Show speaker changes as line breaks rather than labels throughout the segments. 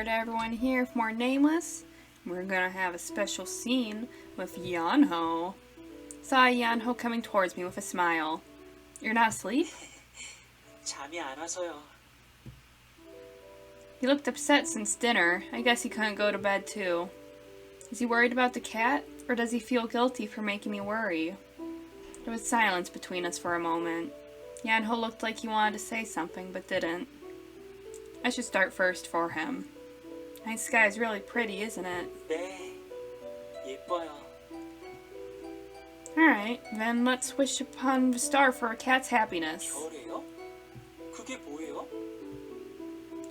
IHeartEveryone here for more Nameless. We're gonna have a special scene with Yanho. Saw Yanho coming towards me with a smile. You're not asleep?
잠이 안 와서요.
He looked upset since dinner. I guess he couldn't go to bed too. Is he worried about the cat, or does he feel guilty for making me worry? There was silence between us for a moment. Yanho looked like he wanted to say something, but didn't. I should start first for him. Night sky is really pretty, isn't it?
네, 예뻐요.
Alright, then let's wish upon the star for a cat's happiness.
별이에요? 그게 뭐예요?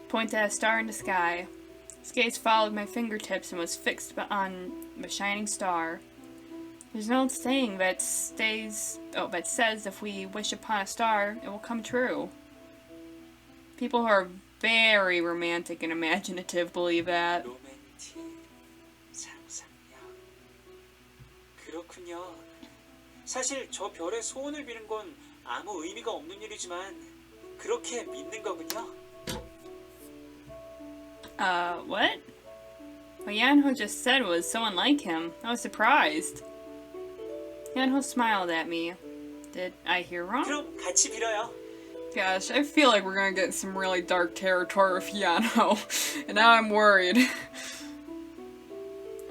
Point at a star in the sky. His gaze followed my fingertips and was fixed on the shining star. There's an old saying that says if we wish upon a star, it will come true. People who are very romantic and imaginative believe that.
로맨틱 상상력. 그렇군요. 사실 저 별에 소원을 비는 건 아무 의미가 없는 일이지만 그렇게 믿는 거군요.
What? What Yanho just said was someone like him. I was surprised. Yanho smiled at me. Did I hear wrong?
그럼 같이 빌어요.
Gosh, I feel like we're gonna get some really dark territory with Yanho, and now I'm worried.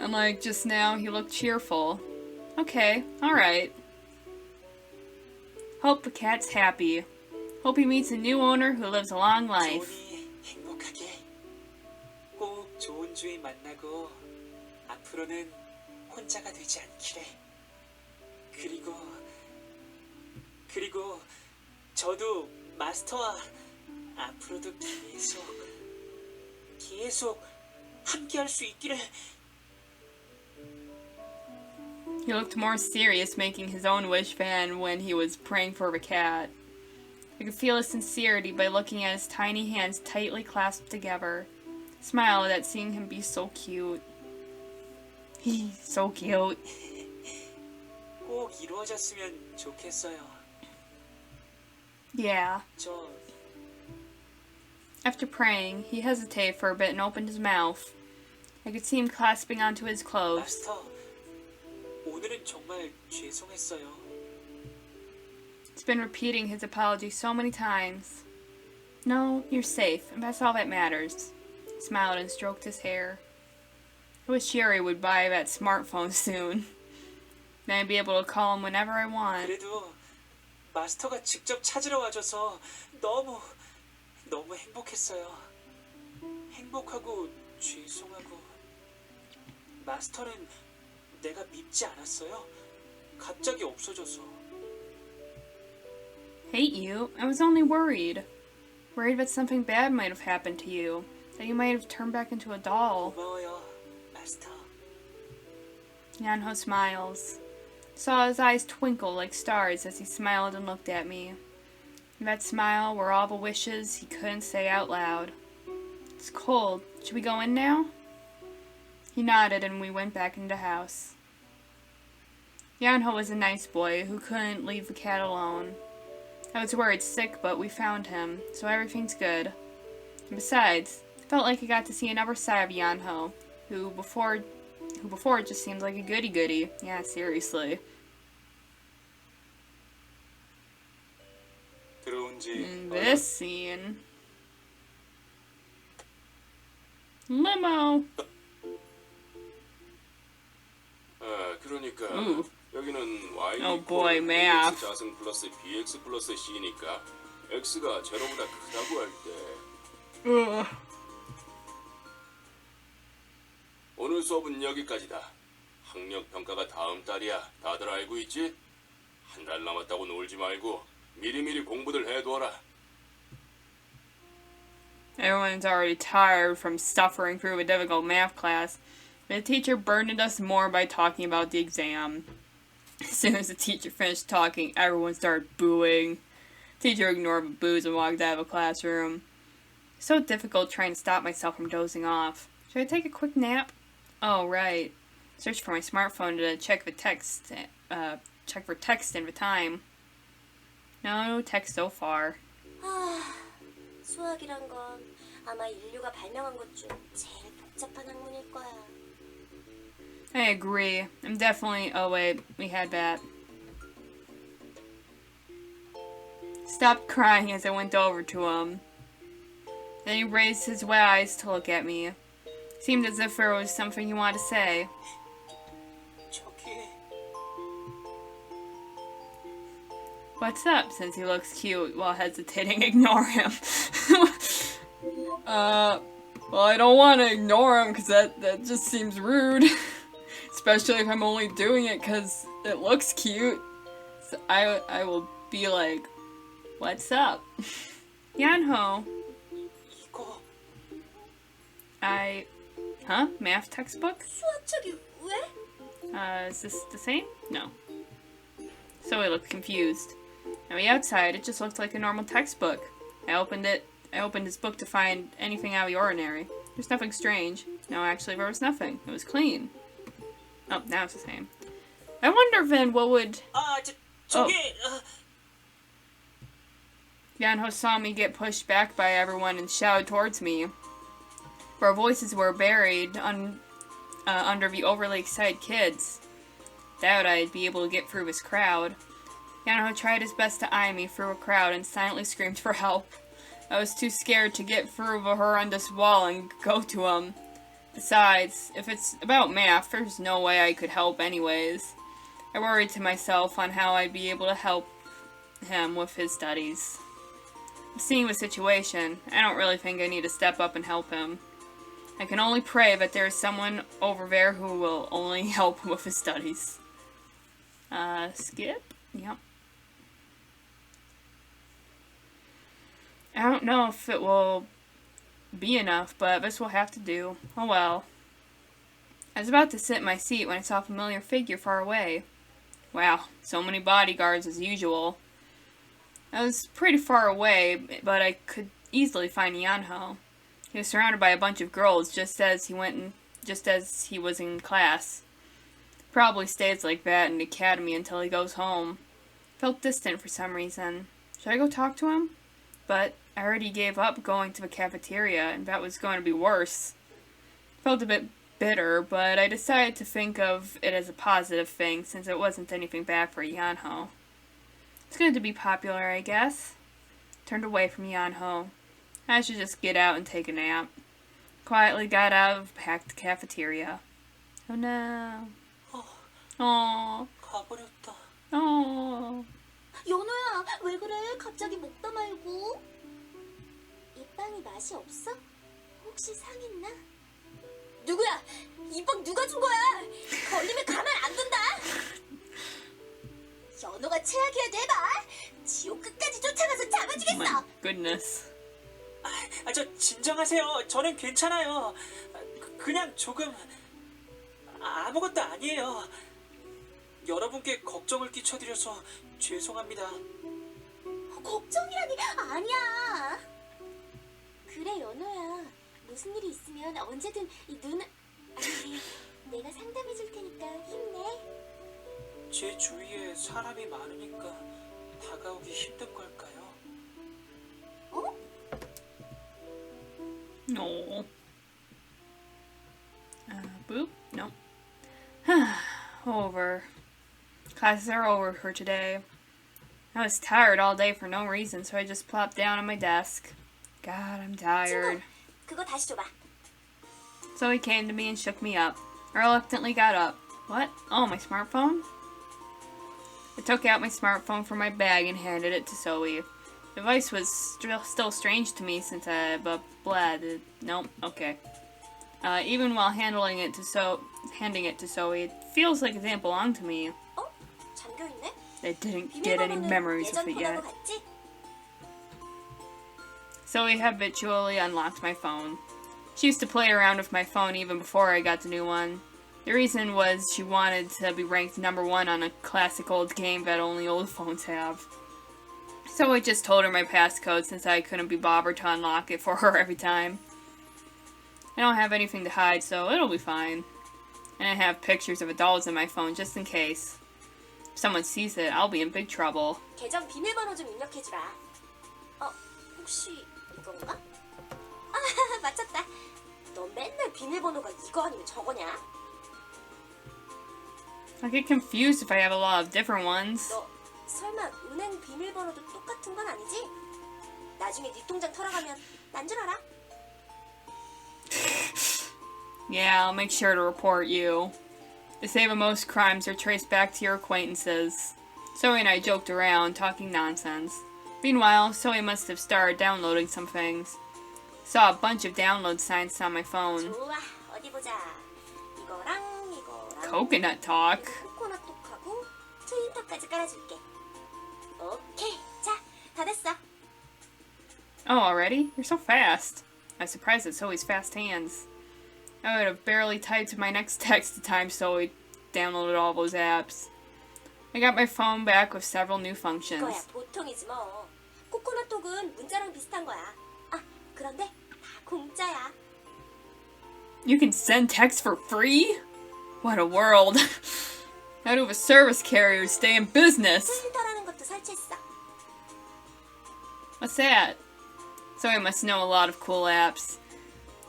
Unlike just now, he looked cheerful. Okay, alright. Hope the cat's happy. Hope he meets a new owner who lives a long life.
조은이 행복하게 꼭 좋은 주인 만나고 앞으로는 혼자가 되지 않기를. 그리고 저도 마스터와 앞으로도 계속 함께할 수 있기를.
He looked more serious making his own wish than when he was praying for the cat. I could feel his sincerity by looking at his tiny hands tightly clasped together. Smiled at seeing him be so cute. He's so cute.
꼭 이루어졌으면 좋겠어요.
Yeah.
저
After praying, he hesitated for a bit and opened his mouth. I could see him clasping onto his clothes.
마스터, 오늘은 정말 죄송했어요.
He's been repeating his apology so many times. No, you're safe, and that's all that matters. He smiled and stroked his hair. I wish Sherry would buy that smartphone soon. Then I'd be able to call him whenever I want.
그래도 마스터가 직접 찾으러 와줘서 너무 행복했어요. 행복하고 죄송하고. 마스터는 내가 밉지 않았어요. 갑자기 없어져서.
Hate you? I was only worried. Worried that something bad might have happened to you. That you might have turned back into a doll.
고마워요, 마스터.
Yanho smiles. Saw his eyes twinkle like stars as he smiled and looked at me. In that smile were all the wishes he couldn't say out loud. It's cold. Should we go in now? He nodded and we went back into the house. Yanho was a nice boy who couldn't leave the cat alone. I was worried sick, but we found him, so everything's good. And besides, I felt like I got to see another side of Yanho, who before just seemed like a goody-goody. Yeah, seriously. This scene. Limo.
그러니까
Ooh.
여기는 Y
Oh boy, math.
자승 플러스 BX 플러스 C니까 X가 제로보다 크다고 할 때
Ugh.
오늘 수업은 여기까지다. 학력 평가가 다음 달이야. 다들 알고 있지? 한 달 남았다고 놀지 말고 미리미리 공부들 해둬라.
Everyone's already tired from suffering through a difficult math class. The teacher burdened us more by talking about the exam. As soon as the teacher finished talking, everyone started booing. Teacher ignored the boos and walked out of the classroom. It's so difficult trying to stop myself from dozing off. Should I take a quick nap? Oh, right. Search for my smartphone to check for text in the time. No text so far.
수학이란 건 아마 인류가 발명한 것 중 제일 복잡한 학문일 거야.
I agree. I'm definitely... Oh, wait. We had that. Stopped crying as I went over to him. Then he raised his wet eyes to look at me. Seemed as if there was something he wanted to say.
저기
What's up? Since he looks cute while hesitating, ignore him. Well, I don't want to ignore him because that just seems rude. Especially if I'm only doing it because it looks cute. So I will be like, what's up? Yanho.
이거
Huh? Math textbook?
수학책이 왜?
Is this the same? No. So he looked confused. On the outside, it just looked like a normal textbook. I opened his book to find anything out of the ordinary. There's nothing strange. No, actually, there was nothing. It was clean. Oh, now it's the same. I wonder then what would...
저기
Yanho saw me get pushed back by everyone and shouted towards me. For our voices were buried under the overly excited kids. Doubt I'd be able to get through this crowd. Yanho tried his best to eye me through a crowd and silently screamed for help. I was too scared to get through the horrendous wall and go to him. Besides, if it's about math, there's no way I could help anyways. I worried to myself on how I'd be able to help him with his studies. Seeing the situation, I don't really think I need to step up and help him. I can only pray that there is someone over there who will only help him with his studies. Skip? Yep. I don't know if it will be enough, but this will have to do. Oh well. I was about to sit in my seat when I saw a familiar figure far away. Wow, so many bodyguards as usual. I was pretty far away, but I could easily find Yanho. He was surrounded by a bunch of girls just as he was in class. Probably stays like that in the academy until he goes home. Felt distant for some reason. Should I go talk to him? But I already gave up going to the cafeteria, and that was going to be worse. Felt a bit bitter, but I decided to think of it as a positive thing since it wasn't anything bad for Yanho. It's good to be popular, I guess. Turned away from Yanho. I should just get out and take a nap. Quietly got out of the packed cafeteria. Oh no. Oh.
가버렸다.
Oh.
연호야, 왜 그래? 갑자기 먹다 말고. 이 빵이 맛이 없어? 혹시 상했나? 누구야? 이 빵 누가 준 거야? 걸리면 가만 안 둔다. 연호가 최악이야, 대박. 지옥 끝까지 쫓아가서 잡아주겠어.
My goodness.
저 진정하세요. 저는 괜찮아요. 그냥 조금 아무것도 아니에요. 여러분께 걱정을 끼쳐드려서 죄송합니다.
걱정이라니 아니야. 그래 연호야. 무슨 일이 있으면 언제든 이 누나 아니 내가 상담해 줄 테니까 힘내.
제 주위에 사람이 많으니까 다가오기 힘든 걸까요?
어?
No. Boop? No. Over. Classes are over for today. I was tired all day for no reason, so I just plopped down on my desk. God, I'm tired.
친구, 그거 다시 줘봐.
So he came to me and shook me up. I reluctantly got up. What? Oh, my smartphone? I took out my smartphone from my bag and handed it to Zoe. The device was still strange to me since nope, okay. Even while handing it to Zoe, it feels like it didn't belong to me.
어? 잠겨 있네?
I didn't get any memories of it yet. Zoe habitually unlocked my phone. She used to play around with my phone even before I got the new one. The reason was she wanted to be ranked #1 on a classic old game that only old phones have. So I just told her my passcode since I couldn't be bothered to unlock it for her every time. I don't have anything to hide, so it'll be fine. And I have pictures of adults in my phone just in case. If someone sees it, I'll be in big trouble.
계정 비밀번호 좀 입력해주라. 혹시 이건가? 아, 맞췄다. 너 맨날 비밀번호가 이거 아니면 저거냐?
I get confused if I have a lot of different ones.
너 설마 은행 비밀번호도 똑같은 건 아니지? 나중에 네 통장 털어가면 난 줄 알아?
Yeah, I'll make sure to report you. They say that most crimes are traced back to your acquaintances. Zoe and I joked around, talking nonsense. Meanwhile, Zoe must have started downloading some things. Saw a bunch of download signs on my phone.
좋아, 어디 보자. 이거랑
Coconut talk.
코코넛 톡하고 트윈터까지 깔아줄게. 오케이, 자, 다 됐어.
Oh, already? You're so fast. I was surprised at Zoe's fast hands. I would have barely typed my next text in time Zoe downloaded all those apps. I got my phone back with several new
이거야
functions.
보통이지 뭐. 코코넛 톡은 문자랑 비슷한 거야. 아, 그런데 다 공짜야.
You can send text for free? What a world. How do a service carrier stay in business?
트윈터라는 것도 설치했어.
What's that? Zoe must know a lot of cool apps.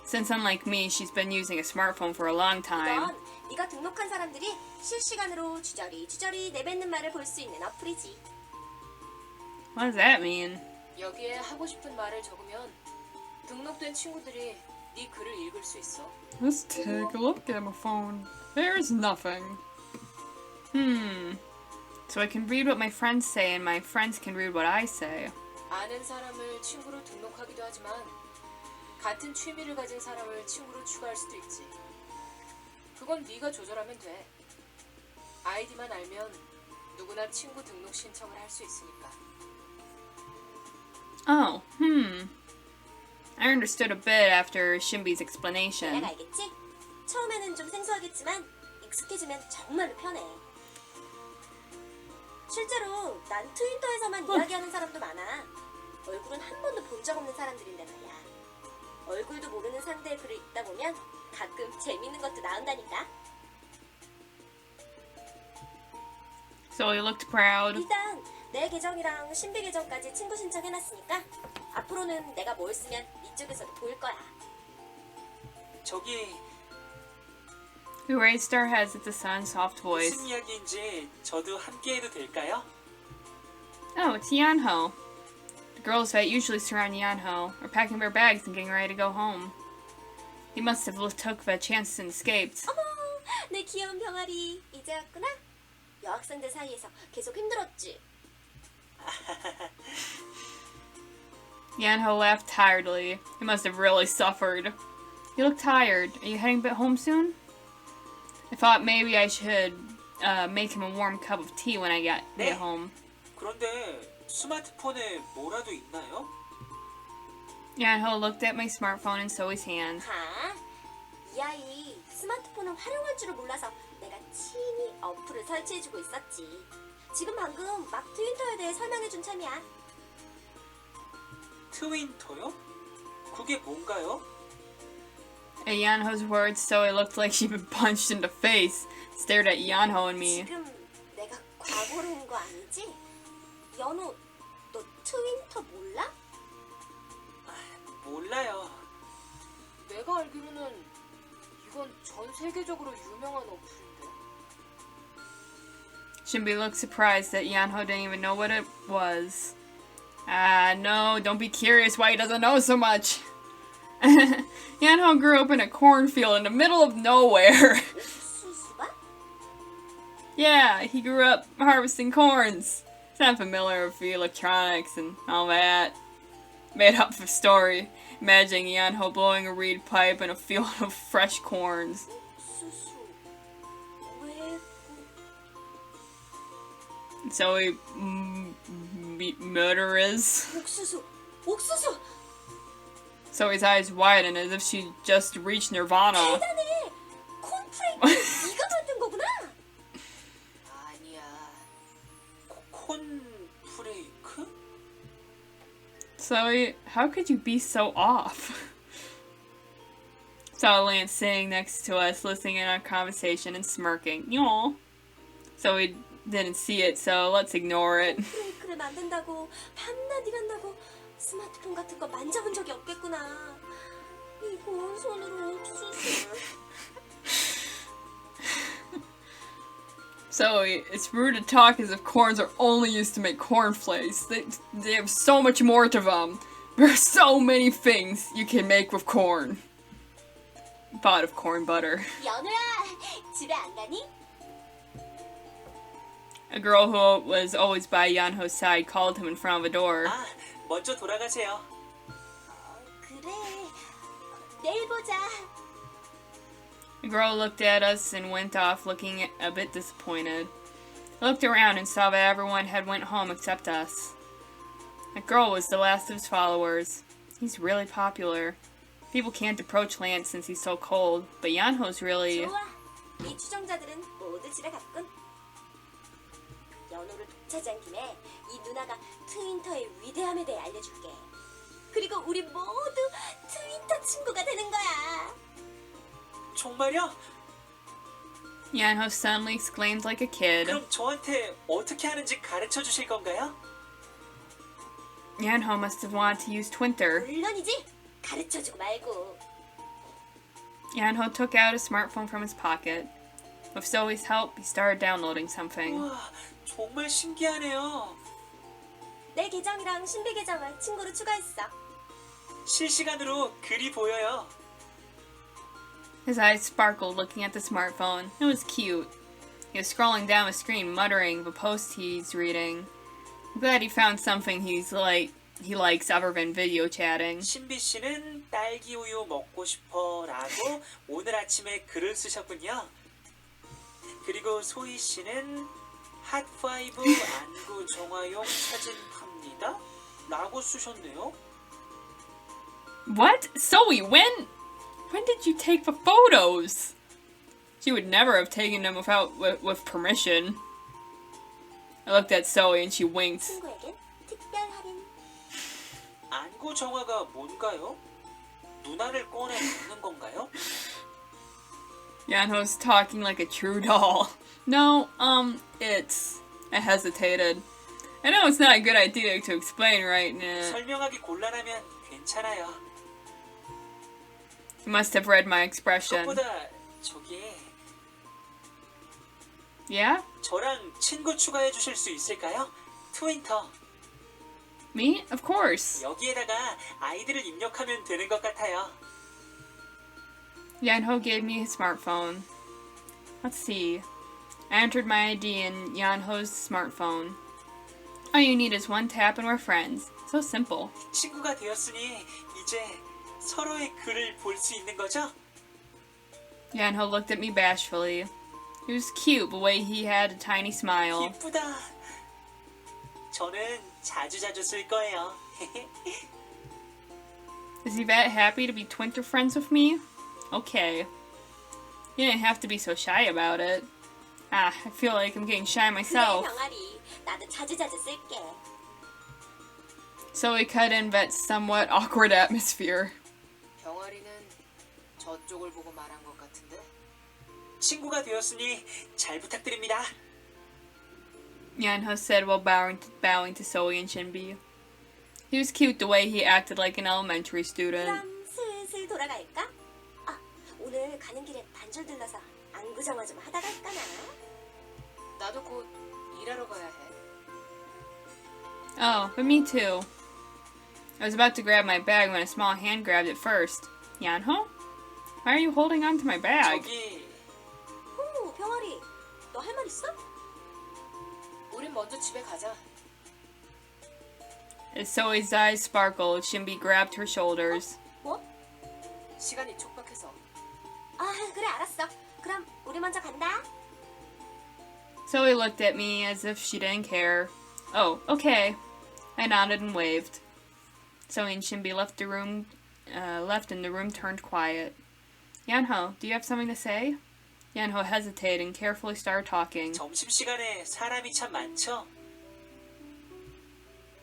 Since unlike me, she's been using a smartphone for a long time.
이건 네가 등록한 사람들이 실시간으로 주저리 내뱉는 말을 볼 수 있는 어플이지.
What does that mean?
여기에 하고 싶은 말을 적으면 등록된 친구들이 네 글을 읽을 수 있어.
Let's take a look at my phone. There's nothing. So I can read what my friends say and my friends can read what I say.
아는 사람을 친구로 등록하기도 하지만 같은 취미를 가진 사람을 친구로 추가할 수도 있지. 그건 네가 조절하면 돼. 아이디만 알면 누구나 친구 등록 신청을 할 수 있으니까.
Oh, I understood a bit after Shimby's explanation.
내가 알겠지? 처음에는 좀 생소하겠지만 익숙해지면 정말로 편해. 실제로 난 트윈터에서만 이야기하는 사람도 많아. 얼굴은 한 번도 본 적 없는 사람들인데 말이야. 얼굴도 모르는 상대의 글을 읽다 보면 가끔 재밌는 것도 나온다니까.
Zoe looked proud.
일단 내 계정이랑 신비 계정까지 친구 신청해놨으니까 앞으로는 내가 뭘 쓰면 이쪽에서도 보일 거야.
저기
Who raised our heads at the sun's soft voice.
무슨 이야기인지 저도 함께해도 될까요?
Oh, it's Yanho. The girls that usually surround Yanho are packing their bags and getting ready to go home. He must have took the chance and escaped.
어머, 내 귀여운 병아리 이제 왔구나. 여학생들 사이에서 계속 힘들었지.
Yanho laughed tiredly. He must have really suffered. You look tired. Are you heading home soon? I thought maybe I should make him a warm cup of tea when I get home.
그런데 스마트폰에 뭐라도 있나요?
Yanho looked at my smartphone in Zoe's hand.
하, 이 아이 스마트폰을 활용할 줄을 몰라서 내가 친히 어플을 설치해주고 있었지. 지금 방금 막 트윈터에 대해 설명해준 참이야.
트윈터요? 그게 뭔가요?
At Yanho's words, Zoe looked like she'd been punched in the face. Stared at Yanho and me.
지금 내가 과거로 온 거 아니지? 연호, 너 트윈터 몰라?
몰라요.
내가 알기로는 이건 전 세계적으로 유명한 어플인데.
Shimby looked surprised that Yanho didn't even know what it was. No, don't be curious why he doesn't know so much. Yanho grew up in a cornfield in the middle of nowhere.
옥수수가?
Yeah, he grew up harvesting corns. He's not familiar with the electronics and all that. Made up a story, imagining Yanho blowing a reed pipe in a field of fresh corns.
옥수수. 왜?
Zoe, murderers.
옥수수. 옥수수.
Zoe's eyes widened as if she just reached nirvana.
대단해. 콘프레이크 네가 만든 거구나.
아니야.
콘프레이크?
Zoe, how could you be so off? Saw Lance sitting next to us, listening in on our conversation and smirking. Yaw. Zoe didn't see it, so let's ignore it.
콘프레이크를 만든다고 밤낮 일한다고 스마트폰 같은 거 만져본 적이 없겠구나. 이건 손으로 옥수수를.
So it's rude to talk as if corns are only used to make cornflakes. They have so much more to them. There are so many things you can make with corn. Thought of corn butter.
연우야, 집에 안 가니?
A girl who was always by Yanho's side called him in front of a door.
아, 먼저 돌아가세요.
그래. 내일 보자.
The girl looked at us and went off looking a bit disappointed. I looked around and saw that everyone had went home except us. That girl was the last of his followers. He's really popular. People can't approach Lance since he's so cold, but Yanho's really...
좋아. 이 추종자들은 모두 집에 갔군. 연우를 독차지한 김에 이 누나가 트윈터의 위대함에 대해 알려줄게. 그리고 우리 모두 트윈터 친구가 되는 거야.
정말요?
Yanho suddenly exclaimed like a kid.
그럼 저한테 어떻게 하는지 가르쳐 주실 건가요?
Yanho must have wanted to use Twitter.
물론이지. 가르쳐주고 말고.
Yanho took out a smartphone from his pocket. With Zoe's help, he started downloading something.
우와, 정말 신기하네요.
내 계정이랑 신비 계정을 친구로 추가했어.
실시간으로 글이 보여요.
His eyes sparkled looking at the smartphone. It was cute. He was scrolling down the screen, muttering the post he's reading. I'm glad he found something he likes other than video chatting.
신비 씨는 딸기 우유 먹고 싶어라고 오늘 아침에 글을 쓰셨군요. 그리고 소희 씨는 핫5 안구 정화용 사진 팝니다. 라고 쓰셨네요.
What? Zoe, when did you take the photos? She would never have taken them with permission. I looked at Zoe and she winked.
친구에겐 특별 할인.
안구 정화가 뭔가요? 누나를 꺼내 먹는 건가요?
Yanho's talking like a true doll. No, it's... I hesitated. I know it's not a good idea to explain right now.
설명하기 곤란하면 괜찮아요.
You must have read my expression.
그것보다 저기
Yeah?
저랑 친구 추가해 주실 수 있을까요? 트윈터
Me? Of course.
여기에다가 아이디를 입력하면 되는 것 같아요.
Yanho gave me his smartphone. Let's see. I entered my ID in Yanho's smartphone. All you need is one tap and we're friends. So simple.
친구가 되었으니 이제 서로의 글을 볼 수 있는 거죠?
Yanho looked at me bashfully. He was cute the way he had a tiny smile.
이쁘다. 저는 자주자주 쓸 거예요.
Is he that happy to be Twitter friends with me? Okay. You didn't have to be so shy about it. I feel like I'm getting shy
그래
myself.
병아리. 나도 자주자주 쓸게.
So we cut in that somewhat awkward atmosphere.
병아리는 저쪽을 보고 말한 것 같은데.
친구가 되었으니 잘 부탁드립니다.
Yanho said while bowing to Zoe and Shinbi. He was cute the way he acted like an elementary student.
그럼 슬슬 돌아갈까? 아, 오늘 가는 길에 반절 들러서 안구 정화 좀 하다 갈까나?
나도 곧 일하러 가야 해.
Oh, but me too. I was about to grab my bag when a small hand grabbed it first. Yanho? Why are you holding on to my bag?
저기
오, 병아리. 너 할 말 있어?
우린 먼저 집에 가자.
As Zoe's eyes sparkled, Shinbi grabbed her shoulders.
뭐?
시간이 촉박해서.
아, 그래 알았어. 그럼 우리 먼저 간다.
Zoe looked at me as if she didn't care. Oh, okay. I nodded and waved. Zoe and Shinbi left and the room turned quiet. Yanho, do you have something to say? Yanho hesitated and carefully started talking.
점심시간에 사람이 참 많죠?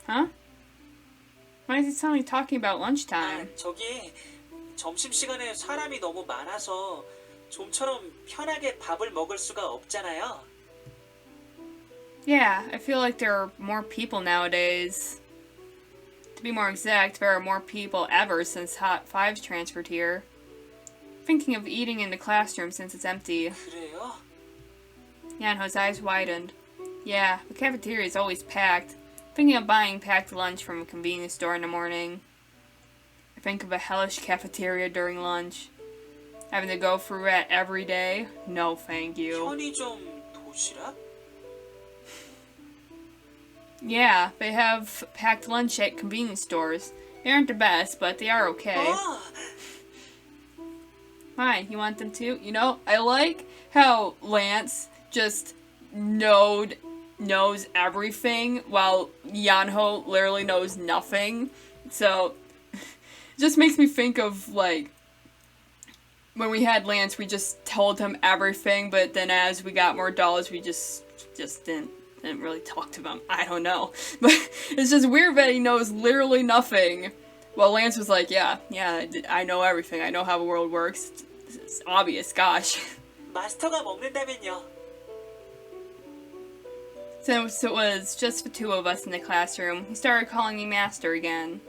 Huh? Why is he suddenly talking about
아,
lunchtime?
저기 점심시간에 사람이 너무 많아서 좀처럼 편하게 밥을 먹을 수가 없잖아요.
Yeah, I feel like there are more people nowadays. To be more exact, there are more people ever since Hot Fives transferred here. Thinking of eating in the classroom since it's empty.
그래요?
Yanho's eyes widened. Yeah, the cafeteria is always packed. Thinking of buying packed lunch from a convenience store in the morning. I think of a hellish cafeteria during lunch. Having to go through that every day? No, thank you.
편의점 도시락?
Yeah, they have packed lunch at convenience stores. They aren't the best, but they are okay.
아,
Fine, you want them too? You know, I like how Lance just knows everything while Yanho literally knows nothing. So, it just makes me think of, like, when we had Lance, we just told him everything, but then as we got more dolls, we just didn't really talk to him. I don't know. But it's just weird that he knows literally nothing. Well, Lance was like, yeah, I know everything. I know how the world works. It's obvious, gosh.
마스터가 먹는다면요.
Since it was just the two of us in the classroom, he started calling me Master again.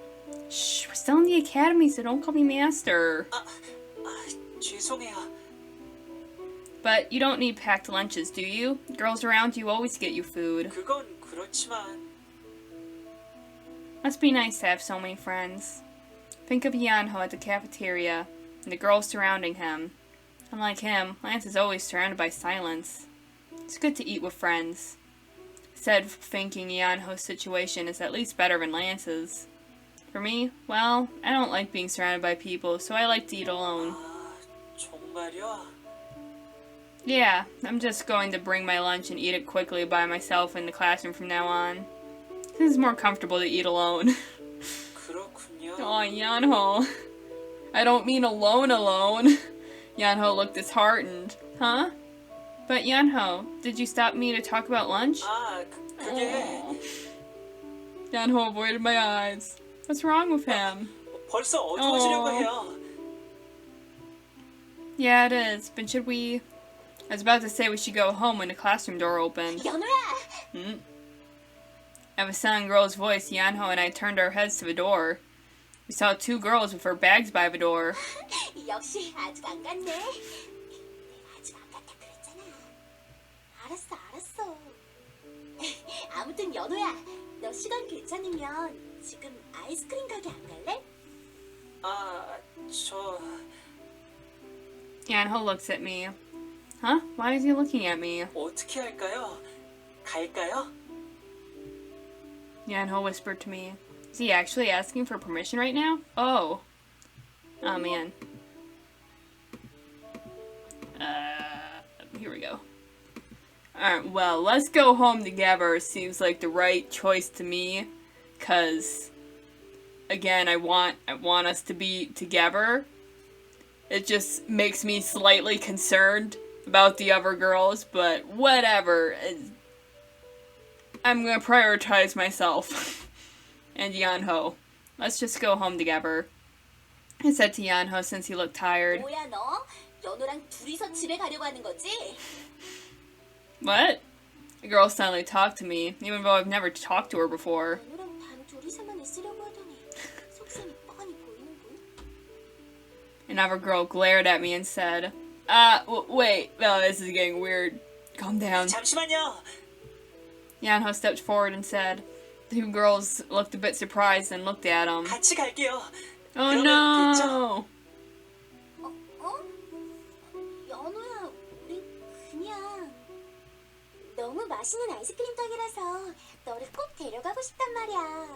Shh, we're still in the academy, so don't call me Master.
죄송해요.
But you don't need packed lunches, do you? Girls around you always get you food.
그건 그렇지만
Must be nice to have so many friends. Think of Yanho at the cafeteria, and the girls surrounding him. Unlike him, Lance is always surrounded by silence. It's good to eat with friends. Said thinking Yanho's situation is at least better than Lance's. For me, well, I don't like being surrounded by people, so I like to eat alone.
정말요?
Yeah, I'm just going to bring my lunch and eat it quickly by myself in the classroom from now on. This is more comfortable to eat alone.
그렇군요.
Oh, Yanho. I don't mean alone. Yanho looked disheartened. Huh? But Yanho, did you stop me to talk about lunch?
그게
Yanho avoided my eyes. What's wrong with him?
벌써 어두워지려고 해요.
Yeah, it is. But should we... I was about to say we should go home when the classroom door opened.
연우야!
At the sound girl's voice, Yanho and I turned our heads to the door. We saw two girls with their bags by the door.
역시 아직 안 갔네. 내가 아직 안 갔다 그랬잖아. 알았어. 아무튼 연우야, 너 시간 괜찮으면 지금 아이스크림 가게 안 갈래?
저
Yanho looks at me. Huh? Why is he looking at me?
어떻게 할까요? 갈까요?
Yanho whispered to me. Is he actually asking for permission right now? Oh. Oh, man. Here we go. Alright, well, let's go home together. Seems like the right choice to me. Because, again, I want us to be together. It just makes me slightly concerned about the other girls, but whatever. I'm gonna prioritize myself. And Yanho. Let's just go home together. I said to Yanho since he looked tired.
뭐야 너? 연우랑 둘이서 집에 가려고 하는 거지?
What? The girl suddenly talked to me, even though I've never talked to her before.
연우랑 단 둘이서만 있으려고 하더니 속셈이 뻔히 보이는군.
Another girl glared at me and said, wait, oh, this is getting weird. Calm down.
잠시만요.
Yanho stepped forward and said. The two girls looked a bit surprised and looked at him.
같이 갈게요.
Oh
그러면
no!
연우야, 우리 그냥 너무 맛있는 아이스크림 가게라서 너를 꼭 데려가고 싶단 말이야.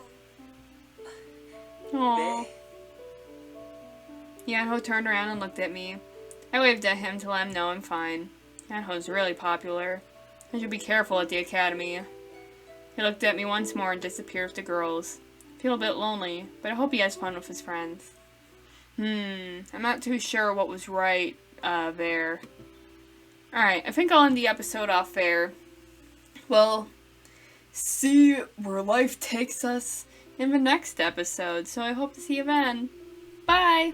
Aww. Yanho turned around and looked at me. I waved at him to let him know I'm fine. Yanho's really popular. I should be careful at the academy. He looked at me once more and disappeared with the girls. I feel a bit lonely, but I hope he has fun with his friends. I'm not too sure what was right, there. Alright, I think I'll end the episode off there. We'll see where life takes us in the next episode, so I hope to see you then. Bye!